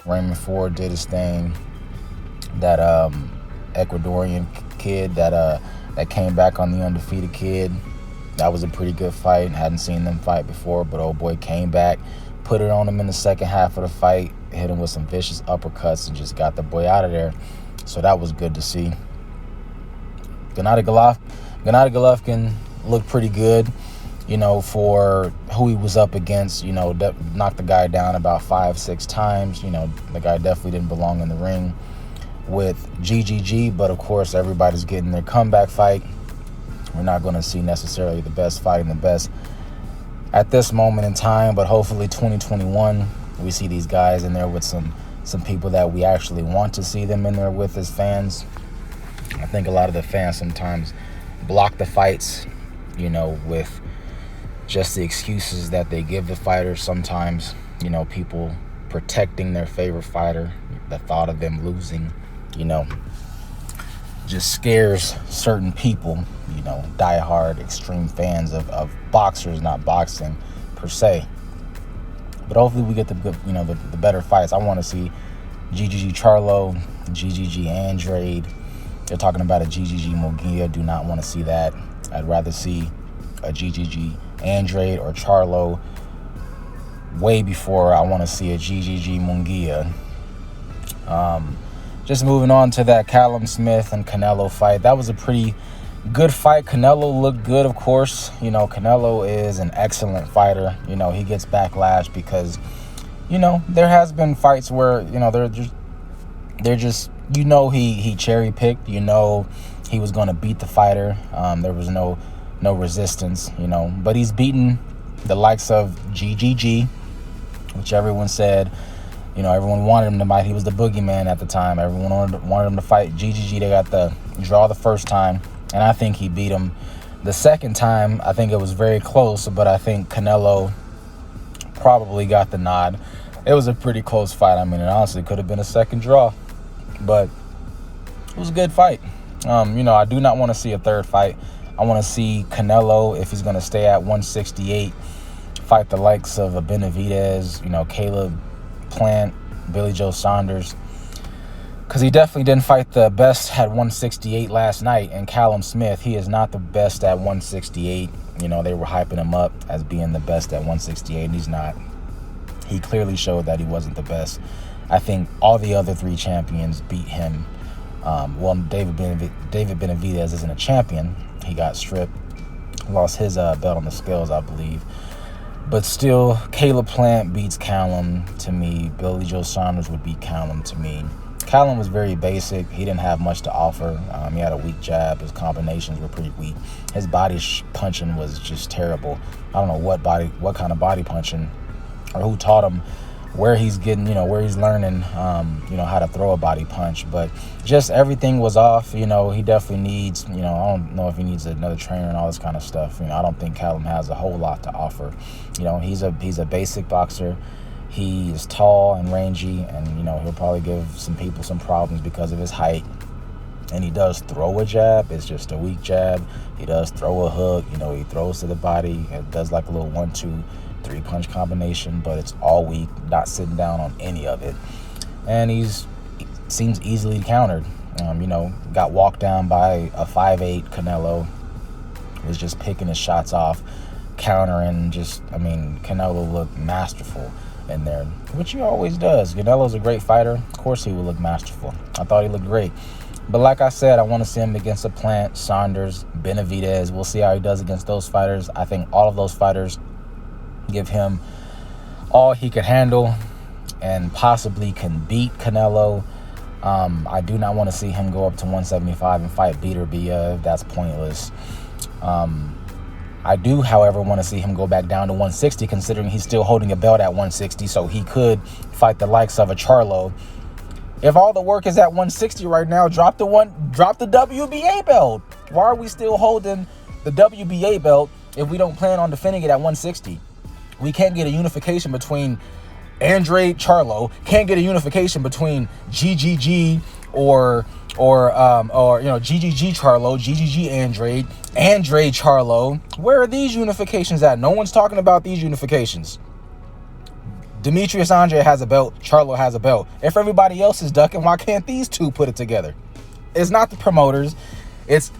Raymond Ford did his thing. That Ecuadorian kid that came back on the undefeated kid. That was a pretty good fight. Hadn't seen them fight before, but old boy came back, put it on him in the second half of the fight, hit him with some vicious uppercuts, and just got the boy out of there. So that was good to see. Gennady Golovkin looked pretty good, for who he was up against. Knocked the guy down about 5-6 times. The guy definitely didn't belong in the ring with GGG, but of course everybody's getting their comeback fight. We're not going to see necessarily the best fight and the best at this moment in time, but hopefully 2021 we see these guys in there with some people that we actually want to see them in there with as fans. I think a lot of the fans sometimes block the fights, with just the excuses that they give the fighters. Sometimes, people protecting their favorite fighter, the thought of them losing, just scares certain people, diehard extreme fans of boxers, not boxing per se. But hopefully we get the good, the better fights. I want to see GGG Charlo, GGG Andrade. They're talking about a GGG Munguia. Do not want to see that. I'd rather see a GGG Andrade or Charlo way before I want to see a GGG Munguia. Just moving on to that Callum Smith and Canelo fight. That was a pretty good fight. Canelo looked good, of course. Canelo is an excellent fighter. He gets backlash because, there has been fights where, they're just he cherry picked. He was going to beat the fighter. There was no resistance, but he's beaten the likes of GGG, which everyone said, everyone wanted him to fight. He was the boogeyman at the time. Everyone wanted him to fight GGG. They got the draw the first time, and I think he beat him the second time. I think it was very close, but I think Canelo probably got the nod. It was a pretty close fight. I mean, it honestly could have been a second draw, but it was a good fight. I do not want to see a third fight. I want to see Canelo, if he's going to stay at 168, fight the likes of a Benavidez, Caleb Plant, Billy Joe Saunders, because he definitely didn't fight the best at 168 last night. And Callum Smith, he is not the best at 168. They were hyping him up as being the best at 168, and he's not. He clearly showed that he wasn't the best. I think all the other three champions beat him. David Benavidez isn't a champion. He got stripped, lost his belt on the scales, I believe. But still, Caleb Plant beats Callum to me. Billy Joe Saunders would beat Callum to me. Callum was very basic. He didn't have much to offer. He had a weak jab. His combinations were pretty weak. His body punching was just terrible. I don't know what kind of body punching, or who taught him, where he's getting, where he's learning, how to throw a body punch. But just everything was off. He definitely needs, I don't know if he needs another trainer and all this kind of stuff. I don't think Callum has a whole lot to offer. He's a basic boxer. He is tall and rangy, and, he'll probably give some people some problems because of his height. And he does throw a jab. It's just a weak jab. He does throw a hook. He throws to the body. It does like a little 1-2 3-punch combination, but it's all weak, not sitting down on any of it. And he seems easily countered. Got walked down by a 5'8" Canelo. Was just picking his shots off, countering. Canelo looked masterful in there, which he always does. Canelo's a great fighter. Of course he will look masterful. I thought he looked great. But like I said, I want to see him against a Plant, Saunders, Benavidez. We'll see how he does against those fighters. I think all of those fighters give him all he could handle and possibly can beat Canelo. I do not want to see him go up to 175 and fight Beterbiev. That's pointless. I do, however, want to see him go back down to 160, considering he's still holding a belt at 160, so he could fight the likes of a Charlo. If all the work is at 160 right now, drop the WBA belt. Why are we still holding the WBA belt if we don't plan on defending it at 160? We can't get a unification between Andrade Charlo, can't get a unification between GGG or GGG Charlo, GGG Andrade Charlo. Where are these unifications at? No one's talking about these unifications. Demetrius Andrade has a belt. Charlo has a belt. If everybody else is ducking, why can't these two put it together? It's not the promoters. It's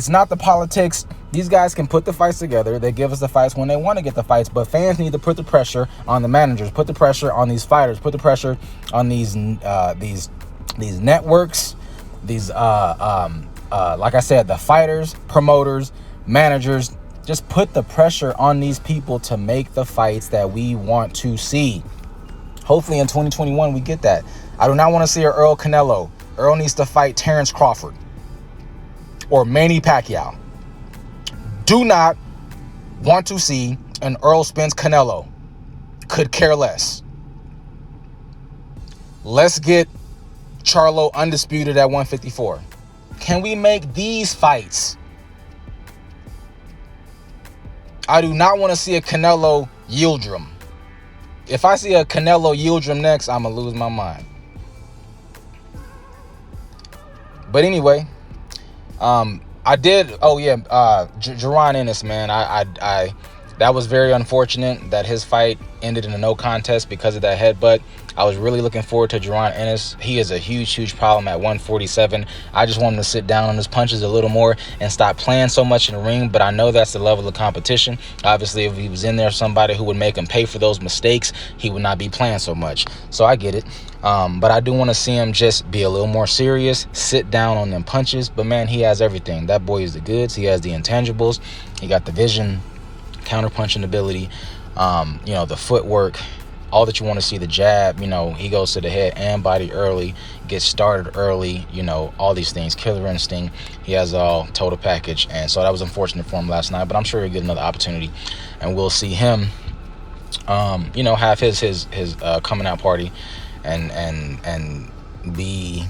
not the politics. These guys can put the fights together. They give us the fights when they want to get the fights. But fans need to put the pressure on the managers. Put the pressure on these fighters. Put the pressure on these networks. These like I said, the fighters, promoters, managers. Just put the pressure on these people to make the fights that we want to see. Hopefully in 2021 we get that. I do not want to see an Earl Canelo. Earl needs to fight Terrence Crawford or Manny Pacquiao. Do not want to see an Earl Spence Canelo. Could care less. Let's get Charlo undisputed at 154. Can we make these fights? I do not want to see a Canelo Yildirim. If I see a Canelo Yildirim next, I'm going to lose my mind. But anyway, I did. Oh yeah, Jaron Ennis, man. I that was very unfortunate that his fight ended in a no contest because of that headbutt. I was really looking forward to Jaron Ennis. He is a huge problem at 147. I just want him to sit down on his punches a little more and stop playing so much in the ring. But I know that's the level of competition. Obviously, if he was in there, somebody who would make him pay for those mistakes, he would not be playing so much. So I get it. But I do want to see him just be a little more serious, sit down on them punches. But man, he has everything. That boy is the goods. He has the intangibles. He got the vision, counter-punching ability, the footwork, all that you want to see, the jab. He goes to the head and body early, gets started early, all these things, killer instinct. He has all total package. And so that was unfortunate for him last night, but I'm sure he'll get another opportunity and we'll see him, have his coming out party and be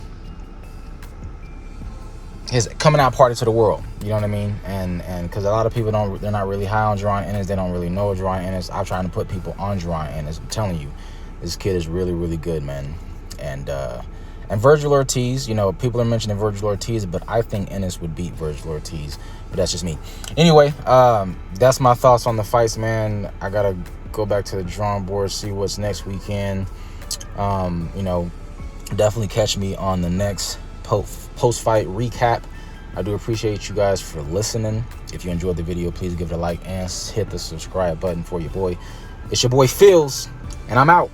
his coming out party to the world. You know what I mean? And because a lot of people they're not really high on Jaron Ennis. They don't really know Jaron Ennis. I'm trying to put people on Jaron Ennis. I'm telling you, this kid is really, really good, man. And Virgil Ortiz, people are mentioning Virgil Ortiz, but I think Ennis would beat Virgil Ortiz. But that's just me. Anyway, that's my thoughts on the fights, man. I gotta go back to the drawing board, see what's next weekend. Definitely catch me on the next post-fight recap. I do appreciate you guys for listening. If you enjoyed the video, please give it a like and hit the subscribe button for your boy. It's your boy Phils, and I'm out.